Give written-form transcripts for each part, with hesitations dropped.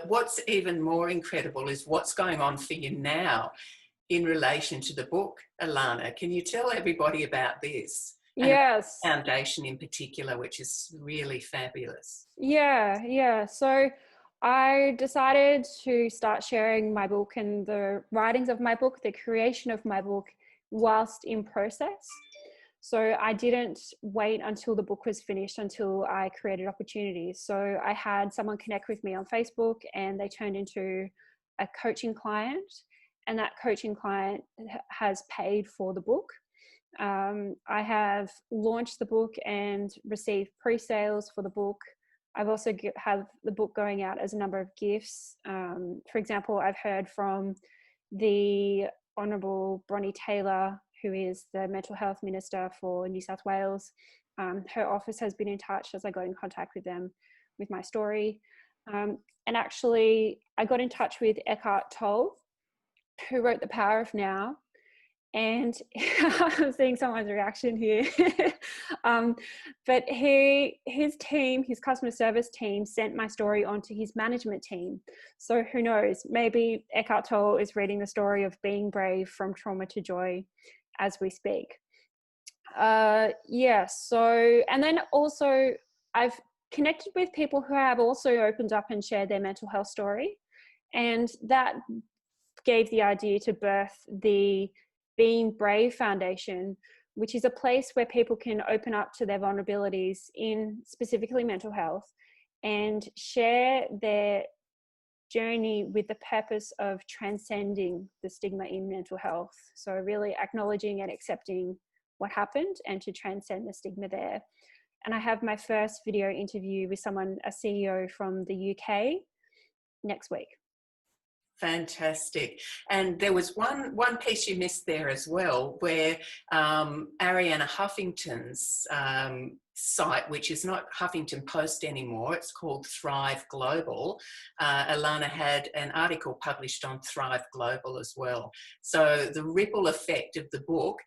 what's even more incredible is what's going on for you now in relation to the book, Alana. Can you tell everybody about this? And about Yes. the foundation in particular, which is really fabulous. Yeah. So I decided to start sharing my book and the writings of my book, the creation of my book, whilst in process. So I didn't wait until the book was finished until I created opportunities. So I had someone connect with me on Facebook and they turned into a coaching client, and that coaching client has paid for the book. I have launched the book and received pre-sales for the book. I've also have the book going out as a number of gifts. For example, I've heard from the Honourable Bronnie Taylor, who is the Mental Health Minister for New South Wales. Her office has been in touch as I got in contact with them with my story. And actually, I got in touch with Eckhart Tolle, who wrote The Power of Now. And I'm seeing someone's reaction here. But his team, his customer service team, sent my story onto his management team. So who knows, maybe Eckhart Tolle is reading the story of being brave from trauma to joy as we speak. So, and then also I've connected with people who have also opened up and shared their mental health story. And that gave the idea to birth the Being Brave Foundation, which is a place where people can open up to their vulnerabilities in specifically mental health and share their journey with the purpose of transcending the stigma in mental health. So really acknowledging and accepting what happened and to transcend the stigma there. And I have my first video interview with someone, a CEO from the UK, next week. Fantastic. And there was one piece you missed there as well, where Arianna Huffington's site, which is not Huffington Post anymore, it's called Thrive Global. Alana had an article published on Thrive Global as well. So the ripple effect of the book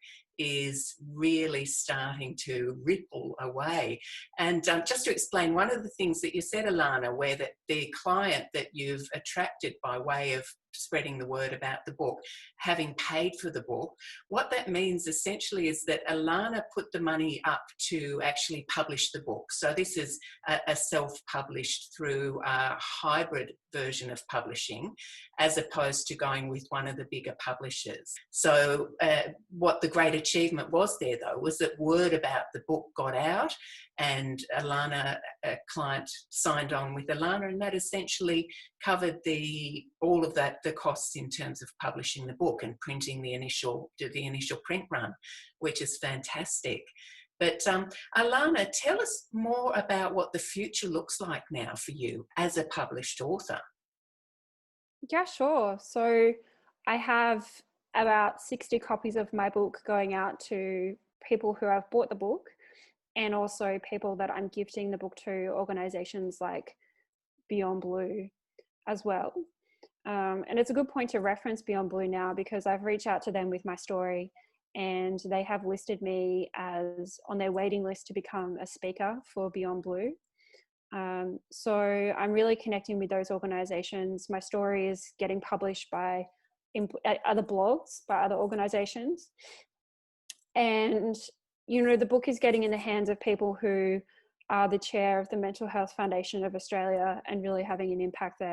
is really starting to ripple away. And just to explain, one of the things that you said, Alana, where that the client that you've attracted by way of spreading the word about the book, having paid for the book, what that means essentially is that Alana put the money up to actually publish the book. So this is a self-published through a hybrid version of publishing, as opposed to going with one of the bigger publishers. So what the great achievement was there, though, was that word about the book got out, and Alana, a client, signed on with Alana, and that essentially covered all of that, the costs in terms of publishing the book and printing the initial print run, which is fantastic. But Alana, tell us more about what the future looks like now for you as a published author. Yeah, sure. So I have about 60 copies of my book going out to people who have bought the book, and also people that I'm gifting the book to, organizations like Beyond Blue as well. And it's a good point to reference Beyond Blue now, because I've reached out to them with my story and they have listed me as on their waiting list to become a speaker for Beyond Blue. So I'm really connecting with those organizations. My story is getting published by other blogs, by other organizations. And, you know, the book is getting in the hands of people who are the chair of the Mental Health Foundation of Australia and really having an impact there.